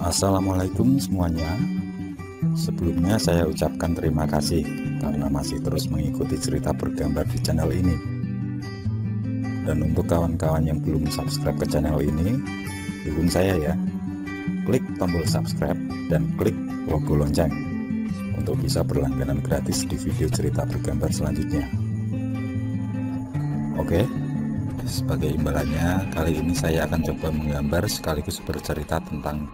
Assalamualaikum semuanya. Sebelumnya saya ucapkan terima kasih karena masih terus mengikuti cerita bergambar di channel ini. Dan untuk kawan-kawan yang belum subscribe ke channel ini, dukung saya ya. Klik tombol subscribe dan klik logo lonceng untuk bisa berlangganan gratis di video cerita bergambar selanjutnya. Oke, sebagai imbalannya kali ini saya akan coba menggambar sekaligus bercerita tentang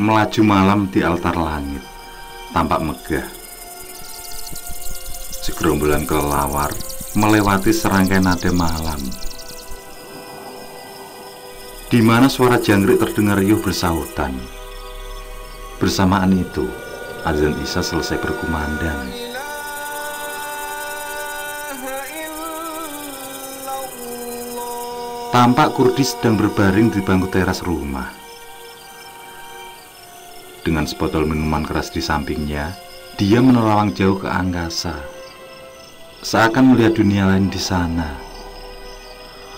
melaju malam di altar langit, tampak megah. Segerombolan kelelawar melewati serangkaian nada malam, di mana suara jangkrik terdengar riuh bersahutan. Bersamaan itu, azan Isya selesai berkumandang. Tampak Kurdi sedang berbaring di bangku teras rumah. Dengan sebotol minuman keras di sampingnya, dia menerawang jauh ke angkasa, seakan melihat dunia lain di sana.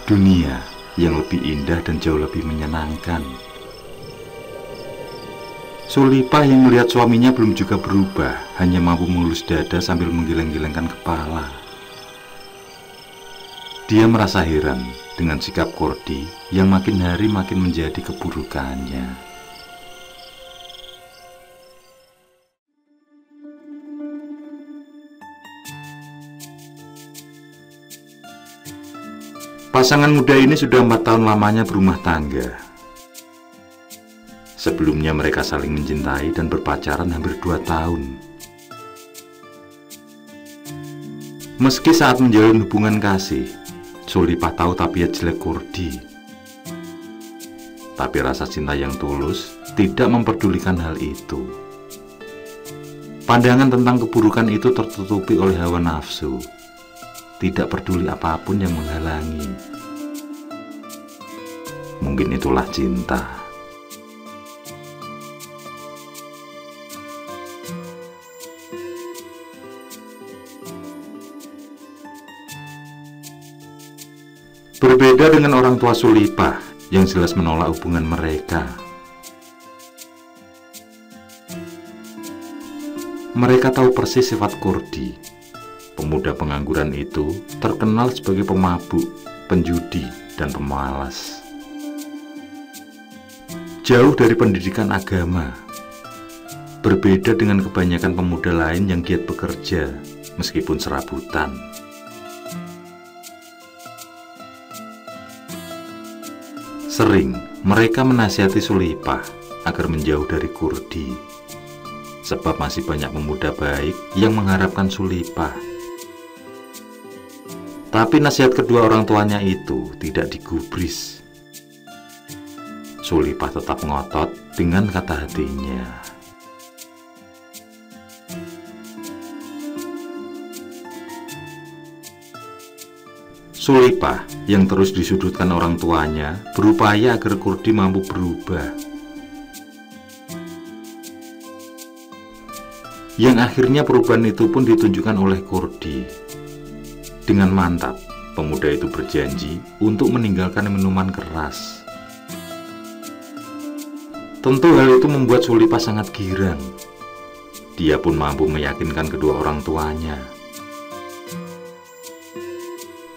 Dunia yang lebih indah dan jauh lebih menyenangkan. Sulipah yang melihat suaminya belum juga berubah, hanya mampu mengelus dada sambil menggeleng-gelengkan kepala. Dia merasa heran dengan sikap Kurdi yang makin hari makin menjadi keburukannya. Pasangan muda ini sudah 4 tahun lamanya berumah tangga. Sebelumnya mereka saling mencintai dan berpacaran hampir 2 tahun. Meski saat menjalin hubungan kasih, Sulipah tahu tabiat jelek Kurdi. Tapi rasa cinta yang tulus tidak memperdulikan hal itu. Pandangan tentang keburukan itu tertutupi oleh hawa nafsu. Tidak peduli apapun yang menghalangi. Mungkin itulah cinta. Berbeda dengan orang tua Sulipah yang jelas menolak hubungan mereka. Mereka tahu persis sifat Kurdi. Pemuda pengangguran itu terkenal sebagai pemabuk, penjudi, dan pemalas. Jauh dari pendidikan agama, berbeda dengan kebanyakan pemuda lain yang giat bekerja meskipun serabutan. Sering mereka menasihati Sulipah agar menjauh dari Kurdi, sebab masih banyak pemuda baik yang mengharapkan Sulipah. Tapi nasihat kedua orang tuanya itu tidak digubris. Sulipah tetap ngotot dengan kata hatinya. Sulipah yang terus disudutkan orang tuanya berupaya agar Kurdi mampu berubah. Yang akhirnya perubahan itu pun ditunjukkan oleh Kurdi. Dengan mantap, pemuda itu berjanji untuk meninggalkan minuman keras. Tentu hal itu membuat Sulipah sangat girang. Dia pun mampu meyakinkan kedua orang tuanya.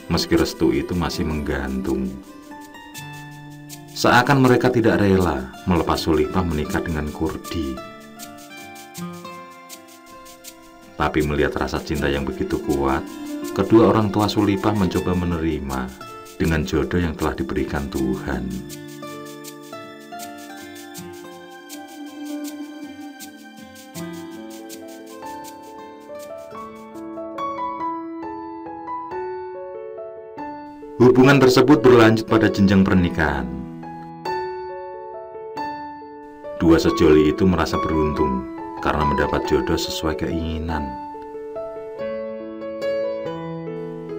Meski restu itu masih menggantung. Seakan mereka tidak rela melepas Sulipah menikah dengan Kurdi. Tapi melihat rasa cinta yang begitu kuat, kedua orang tua Sulipah mencoba menerima dengan jodoh yang telah diberikan Tuhan. Hubungan tersebut berlanjut pada jenjang pernikahan. Dua sejoli itu merasa beruntung karena mendapat jodoh sesuai keinginan.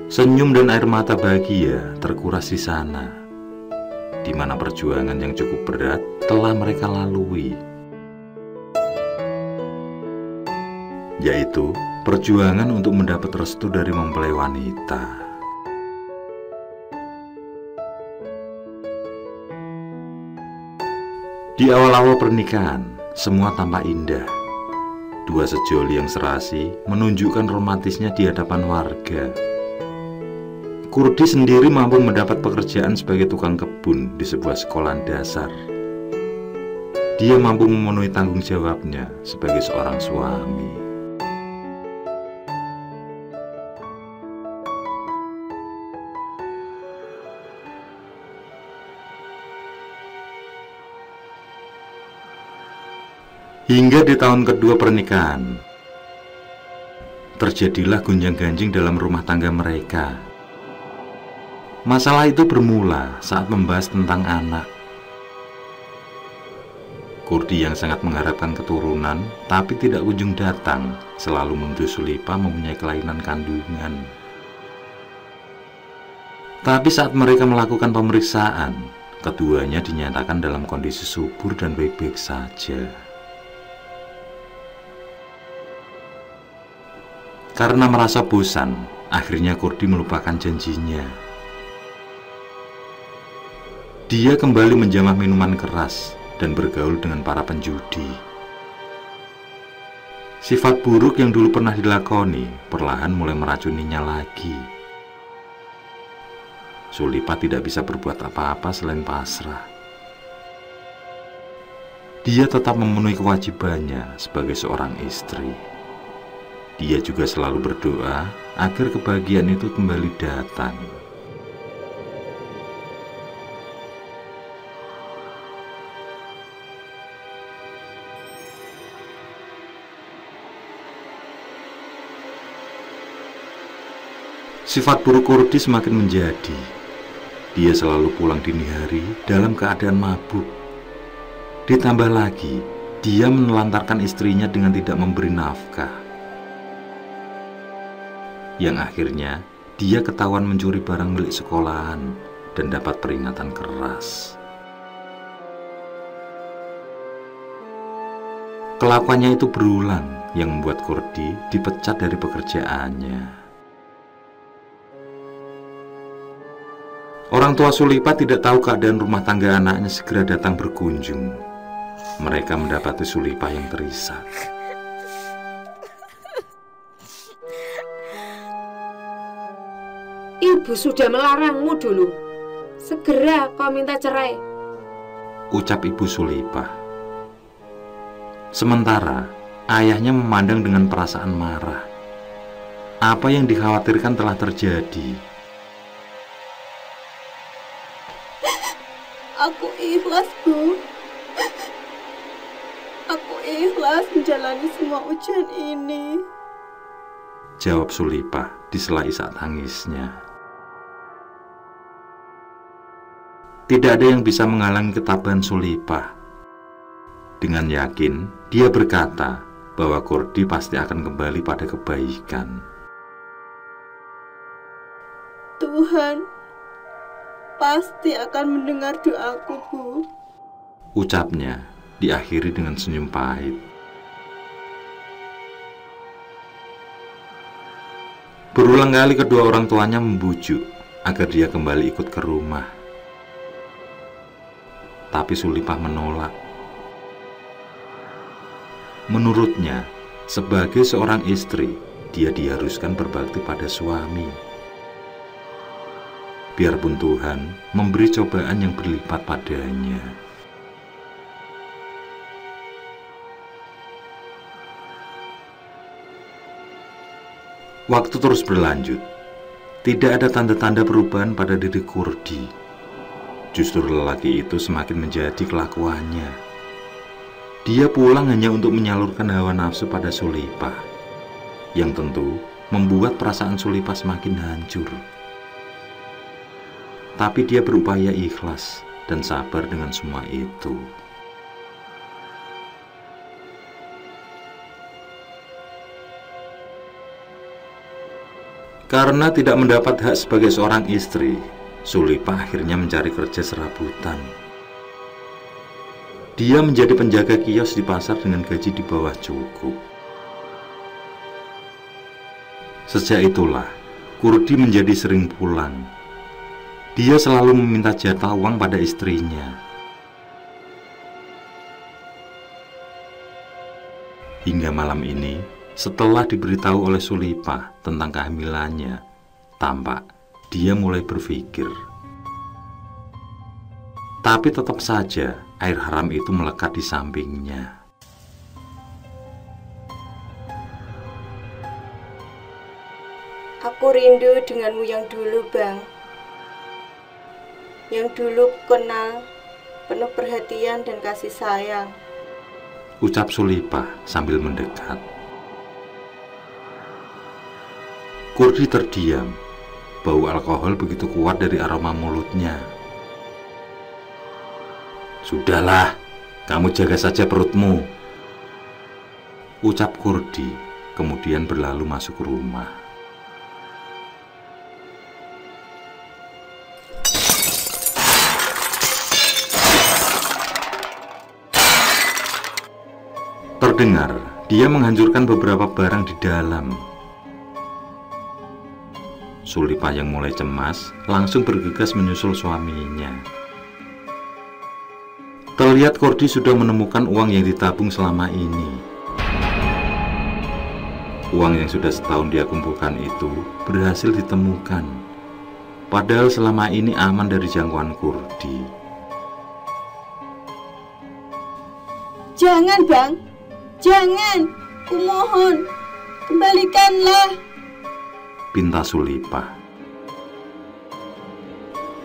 Senyum dan air mata bahagia terkuras di sana, di mana perjuangan yang cukup berat telah mereka lalui, yaitu perjuangan untuk mendapat restu dari mempelai wanita. Di awal-awal pernikahan, semua tampak indah. Dua sejoli yang serasi menunjukkan romantisnya di hadapan warga. Kurdi sendiri mampu mendapat pekerjaan sebagai tukang kebun di sebuah sekolah dasar. Dia mampu memenuhi tanggung jawabnya sebagai seorang suami. Hingga di tahun kedua pernikahan, terjadilah gonjang-ganjing dalam rumah tangga mereka. Masalah itu bermula saat membahas tentang anak. Kurdi yang sangat mengharapkan keturunan, tapi tidak kunjung datang, selalu menuduh Sulipah mempunyai kelainan kandungan. Tapi saat mereka melakukan pemeriksaan, keduanya dinyatakan dalam kondisi subur dan baik-baik saja. Karena merasa bosan, akhirnya Kurdi melupakan janjinya. Dia kembali menjamah minuman keras dan bergaul dengan para penjudi. Sifat buruk yang dulu pernah dilakoni perlahan mulai meracuninya lagi. Sulipah tidak bisa berbuat apa-apa selain pasrah. Dia tetap memenuhi kewajibannya sebagai seorang istri. Dia juga selalu berdoa agar kebahagiaan itu kembali datang. Sifat buruk Kurdi semakin menjadi. Dia selalu pulang dini hari dalam keadaan mabuk. Ditambah lagi, dia menelantarkan istrinya dengan tidak memberi nafkah. Yang akhirnya dia ketahuan mencuri barang milik sekolahan dan dapat peringatan keras. Kelakuannya itu berulang yang membuat Kurdi dipecat dari pekerjaannya. Orang tua Sulipah tidak tahu keadaan rumah tangga anaknya segera datang berkunjung. Mereka mendapati Sulipah yang terisak. Ibu sudah melarangmu dulu. Segera kau minta cerai, ucap ibu Sulipah. Sementara ayahnya memandang dengan perasaan marah. Apa yang dikhawatirkan telah terjadi. Aku ikhlas, Bu. Aku ikhlas menjalani semua ujian ini, jawab Sulipah disela isak tangisnya. Tidak ada yang bisa menghalangi ketabahan Sulipah. Dengan yakin, dia berkata bahwa Kurdi pasti akan kembali pada kebaikan. Tuhan pasti akan mendengar doaku, Bu, ucapnya diakhiri dengan senyum pahit. Berulang kali kedua orang tuanya membujuk agar dia kembali ikut ke rumah. Tapi Sulipah menolak. Menurutnya, sebagai seorang istri, dia diharuskan berbakti pada suami. Biarpun Tuhan memberi cobaan yang berlipat padanya. Waktu terus berlanjut. Tidak ada tanda-tanda perubahan pada diri Kurdi. Justru lelaki itu semakin menjadi kelakuannya. Dia pulang hanya untuk menyalurkan hawa nafsu pada Sulipah, yang tentu membuat perasaan Sulipah semakin hancur. Tapi dia berupaya ikhlas dan sabar dengan semua itu. Karena tidak mendapat hak sebagai seorang istri, Sulipah akhirnya mencari kerja serabutan. Dia menjadi penjaga kios di pasar dengan gaji di bawah cukup. Sejak itulah, Kurdi menjadi sering pulang. Dia selalu meminta jatah uang pada istrinya. Hingga malam ini, setelah diberitahu oleh Sulipah tentang kehamilannya, tampak dia mulai berpikir. Tapi tetap saja air haram itu melekat di sampingnya. Aku rindu denganmu yang dulu, Bang. Yang dulu kenal penuh perhatian dan kasih sayang. Ucap Sulipah sambil mendekat. Kurdi terdiam. Bau alkohol begitu kuat dari aroma mulutnya. Sudahlah, kamu jaga saja perutmu, ucap Kurdi, kemudian berlalu masuk rumah. Terdengar, dia menghancurkan beberapa barang di dalam. Sulipah yang mulai cemas langsung bergegas menyusul suaminya. Terlihat Kurdi sudah menemukan uang yang ditabung selama ini. Uang yang sudah setahun dia kumpulkan itu berhasil ditemukan. Padahal selama ini aman dari jangkauan Kurdi. Jangan, Bang. Jangan. Kumohon. Kembalikanlah. Pinta Sulipah.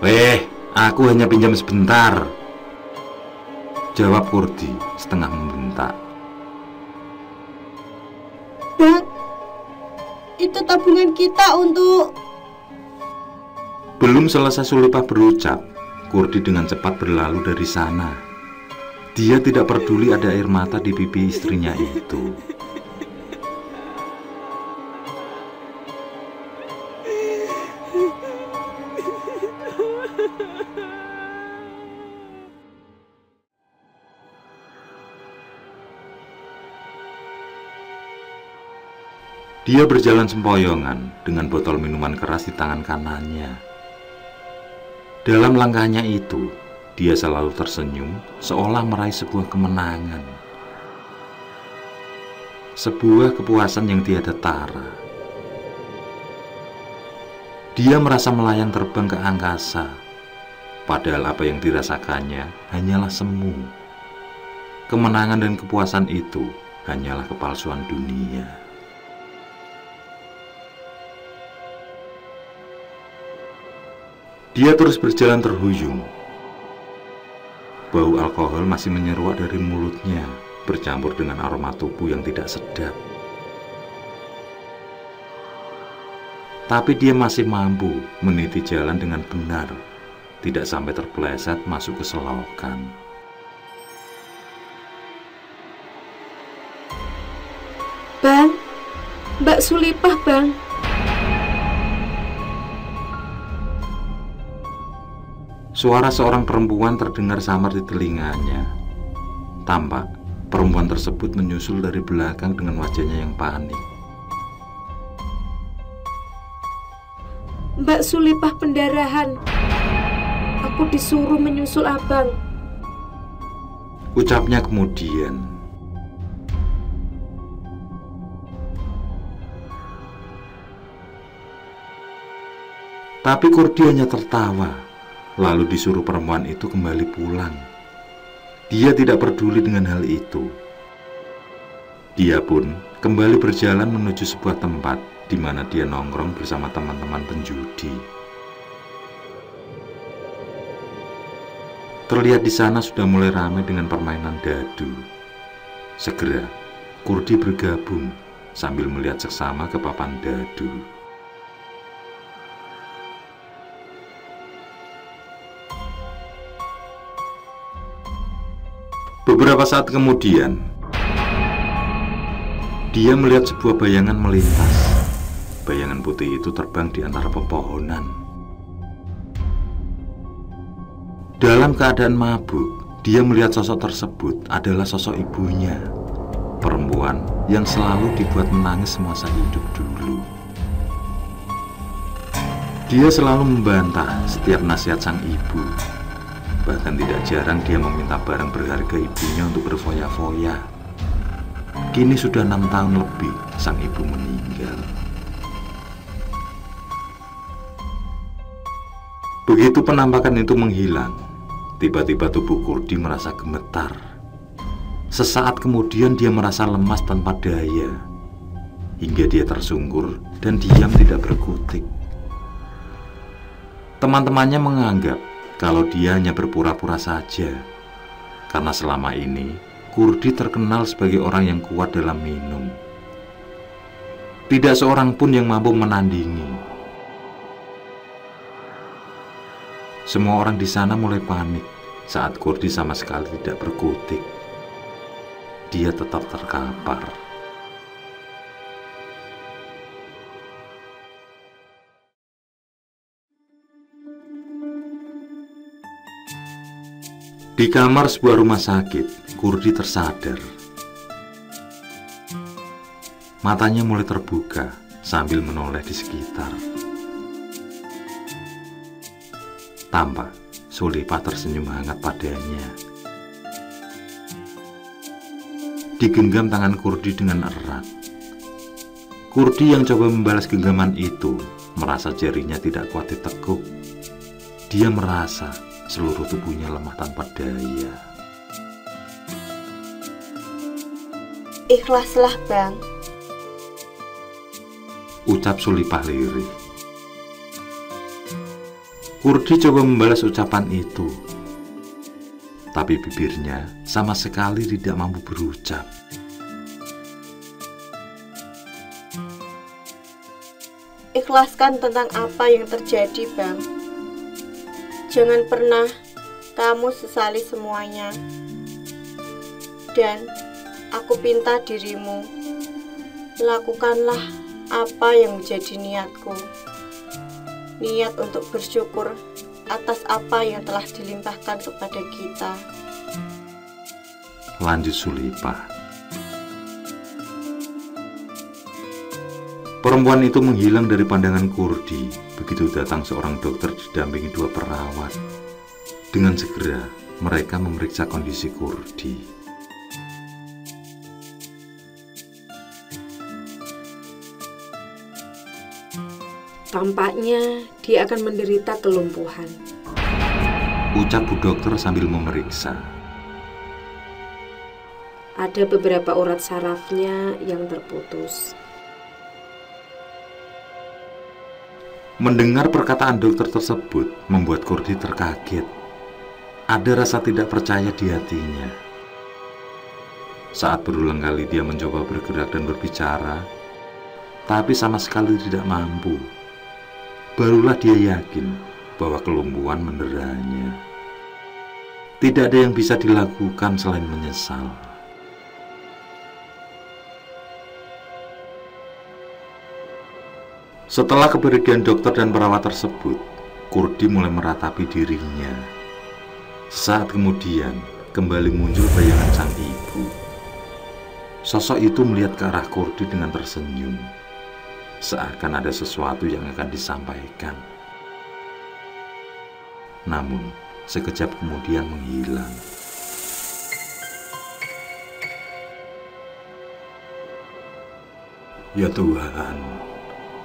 Weh, aku hanya pinjam sebentar, jawab Kurdi setengah membentak. Bang, itu tabungan kita untuk... Belum selesai Sulipah berucap, Kurdi dengan cepat berlalu dari sana. Dia tidak peduli ada air mata di pipi istrinya itu. Dia berjalan sempoyongan dengan botol minuman keras di tangan kanannya. Dalam langkahnya itu, dia selalu tersenyum seolah meraih sebuah kemenangan. Sebuah kepuasan yang tiada tara. Dia merasa melayang terbang ke angkasa, padahal apa yang dirasakannya hanyalah semu. Kemenangan dan kepuasan itu hanyalah kepalsuan dunia. Dia terus berjalan terhuyung. Bau alkohol masih menyeruak dari mulutnya, bercampur dengan aroma tubuh yang tidak sedap. Tapi dia masih mampu meniti jalan dengan benar, tidak sampai terpeleset masuk ke selokan. Bang, Mbak Sulipah, Bang. Suara seorang perempuan terdengar samar di telinganya. Tampak perempuan tersebut menyusul dari belakang dengan wajahnya yang panik. Mbak Sulipah pendarahan. Aku disuruh menyusul abang, ucapnya kemudian. Tapi Kurdi hanya tertawa. Lalu disuruh perempuan itu kembali pulang. Dia tidak peduli dengan hal itu. Dia pun kembali berjalan menuju sebuah tempat di mana dia nongkrong bersama teman-teman penjudi. Terlihat di sana sudah mulai ramai dengan permainan dadu. Segera Kurdi bergabung sambil melihat seksama ke papan dadu. Beberapa saat kemudian, dia melihat sebuah bayangan melintas. Bayangan putih itu terbang di antara pepohonan. Dalam keadaan mabuk, dia melihat sosok tersebut adalah sosok ibunya, perempuan yang selalu dibuat menangis semasa hidup dulu. Dia selalu membantah setiap nasihat sang ibu. Bahkan tidak jarang dia meminta barang berharga ibunya untuk berfoya-foya. Kini sudah 6 tahun lebih sang ibu meninggal. Begitu penampakan itu menghilang, tiba-tiba tubuh Kurdi merasa gemetar. Sesaat kemudian dia merasa lemas tanpa daya, hingga dia tersungkur dan diam tidak berkutik. Teman-temannya menganggap kalau dia hanya berpura-pura saja, karena selama ini Kurdi terkenal sebagai orang yang kuat dalam minum. Tidak seorang pun yang mampu menandingi. Semua orang di sana mulai panik saat Kurdi sama sekali tidak berkutik. Dia tetap terkapar. Di kamar sebuah rumah sakit, Kurdi tersadar. Matanya mulai terbuka sambil menoleh di sekitar. Tampak Sulipah tersenyum hangat padanya. Digenggam tangan Kurdi dengan erat. Kurdi yang coba membalas genggaman itu merasa jarinya tidak kuat ditekuk. Dia merasa seluruh tubuhnya lemah tanpa daya. Ikhlaslah, Bang, ucap Sulipah lirih. Kurdi coba membalas ucapan itu, tapi bibirnya sama sekali tidak mampu berucap. Ikhlaskan tentang apa yang terjadi, Bang. Jangan pernah kamu sesali semuanya. Dan aku pinta dirimu, lakukanlah apa yang menjadi niatku. Niat untuk bersyukur atas apa yang telah dilimpahkan kepada kita. Lanjut Sulipah. Perempuan itu menghilang dari pandangan Kurdi begitu datang seorang dokter didampingi 2 perawat. Dengan segera mereka memeriksa kondisi Kurdi. Tampaknya dia akan menderita kelumpuhan, ucap Bu Dokter sambil memeriksa. Ada beberapa urat sarafnya yang terputus. Mendengar perkataan dokter tersebut membuat Kurdi terkaget. Ada rasa tidak percaya di hatinya. Saat berulang kali dia mencoba bergerak dan berbicara, tapi sama sekali tidak mampu. Barulah dia yakin bahwa kelumpuhan menderanya. Tidak ada yang bisa dilakukan selain menyesal. Setelah kepergian dokter dan perawat tersebut, Kurdi mulai meratapi dirinya. Saat kemudian, kembali muncul bayangan sang ibu. Sosok itu melihat ke arah Kurdi dengan tersenyum. Seakan ada sesuatu yang akan disampaikan. Namun, sekejap kemudian menghilang. Ya Tuhan,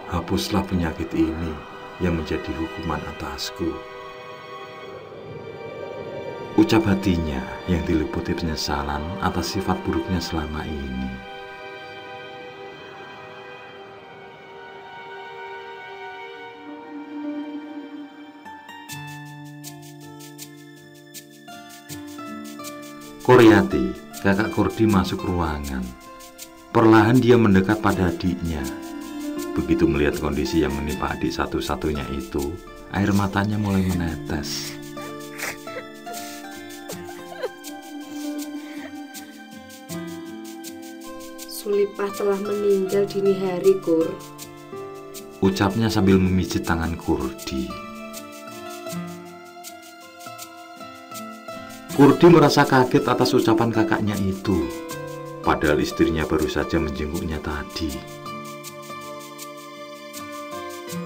hapuslah penyakit ini yang menjadi hukuman atasku. Ucap hatinya yang diliputi penyesalan atas sifat buruknya selama ini. Koryati, kakak Kurdi masuk ruangan. Perlahan dia mendekat pada adiknya. Begitu melihat kondisi yang menimpa adik satu-satunya itu, air matanya mulai menetes. Sulipah telah meninggal dini hari, Kur. Ucapnya sambil memijit tangan Kurdi. Kurdi merasa kaget atas ucapan kakaknya itu, padahal istrinya baru saja menjenguknya tadi.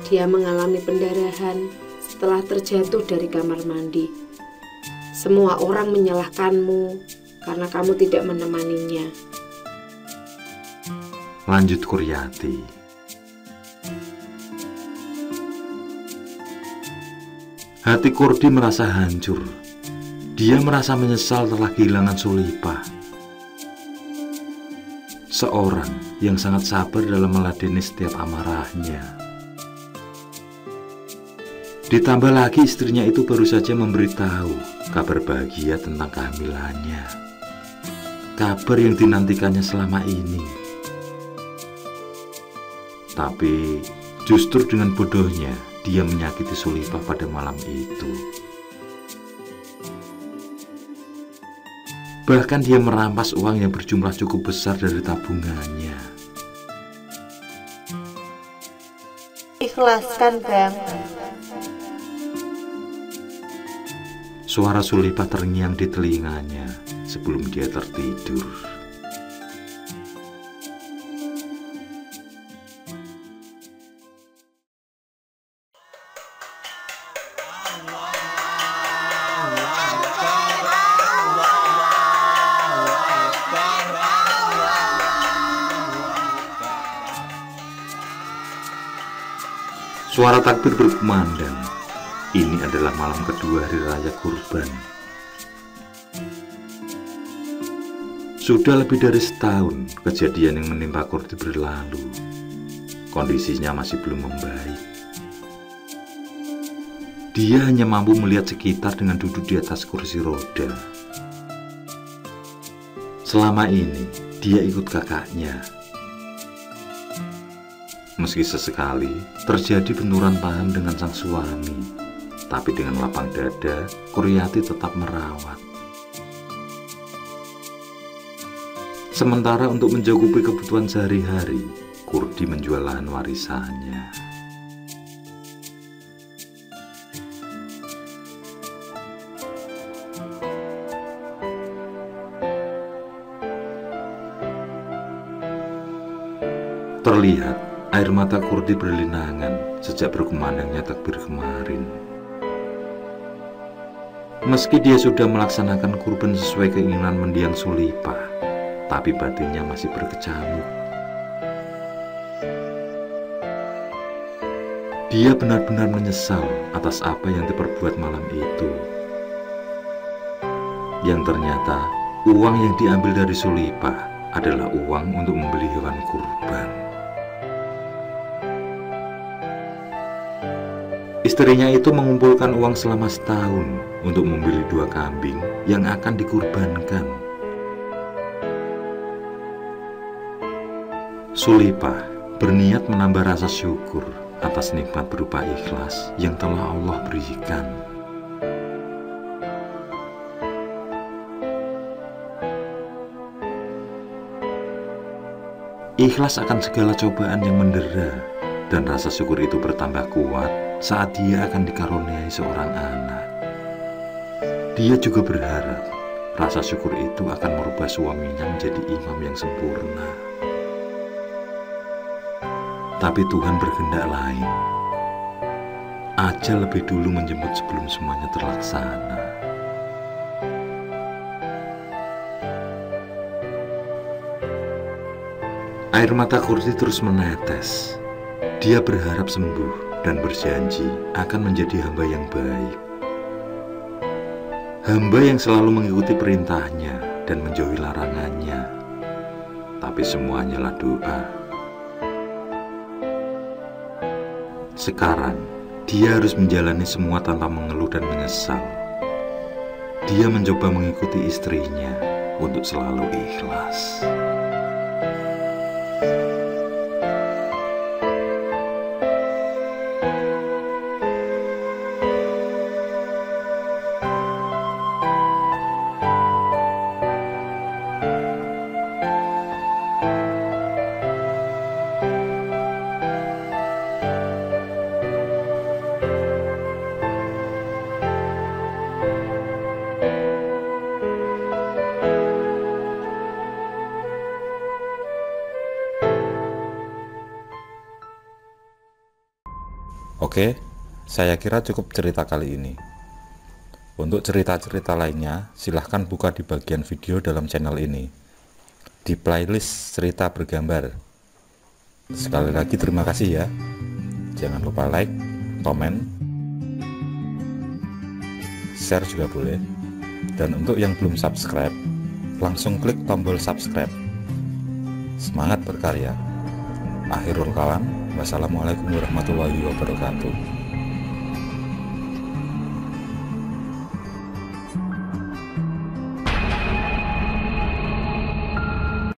Dia mengalami pendarahan setelah terjatuh dari kamar mandi. Semua orang menyalahkanmu karena kamu tidak menemaninya. Lanjut Kuryati. Hati Kurdi merasa hancur. Dia merasa menyesal telah kehilangan Sulipah. Seorang yang sangat sabar dalam meladeni setiap amarahnya. Ditambah lagi istrinya itu baru saja memberitahu kabar bahagia tentang kehamilannya. Kabar yang dinantikannya selama ini. Tapi justru dengan bodohnya dia menyakiti Sulipah pada malam itu. Bahkan dia merampas uang yang berjumlah cukup besar dari tabungannya. Ikhlaskan, Bang. Suara Sulipah terngiang di telinganya sebelum dia tertidur. Suara takbir berkumandang. Ini adalah malam kedua hari raya kurban. Sudah lebih dari setahun kejadian yang menimpa Kurdi berlalu. Kondisinya masih belum membaik. Dia hanya mampu melihat sekitar dengan duduk di atas kursi roda. Selama ini dia ikut kakaknya. Meski sesekali terjadi benturan paham dengan sang suami, tapi dengan lapang dada, Kuryati tetap merawat. Sementara untuk mencukupi kebutuhan sehari-hari, Kurdi menjual lahan warisannya. Terlihat air mata Kurdi berlinangan sejak berkumandangnya takbir kemarin. Meski dia sudah melaksanakan kurban sesuai keinginan mendiang Sulipah, tapi batinnya masih berkecamuk. Dia benar-benar menyesal atas apa yang diperbuat malam itu. Yang ternyata uang yang diambil dari Sulipah adalah uang untuk membeli hewan kurban. Istrinya itu mengumpulkan uang selama setahun untuk membeli 2 kambing yang akan dikurbankan. Sulipah berniat menambah rasa syukur atas nikmat berupa ikhlas yang telah Allah berikan. Ikhlas akan segala cobaan yang mendera, dan rasa syukur itu bertambah kuat saat dia akan dikaruniai seorang anak. Dia juga berharap rasa syukur itu akan merubah suaminya menjadi imam yang sempurna. Tapi Tuhan berkehendak lain. Ajal lebih dulu menjemput sebelum semuanya terlaksana. Air mata Kurdi terus menetes. Dia berharap sembuh dan berjanji akan menjadi hamba yang baik. Hamba yang selalu mengikuti perintahnya dan menjauhi larangannya. Tapi semuanya lah doa. Sekarang, dia harus menjalani semua tanpa mengeluh dan menyesal. Dia mencoba mengikuti istrinya untuk selalu ikhlas. Oke, saya kira cukup cerita kali ini. Untuk cerita-cerita lainnya, silahkan buka di bagian video dalam channel ini, di playlist cerita bergambar. Sekali lagi terima kasih ya. Jangan lupa like, komen, share juga boleh. Dan untuk yang belum subscribe, langsung klik tombol subscribe. Semangat berkarya. Akhirul kalam, wassalamualaikum warahmatullahi wabarakatuh.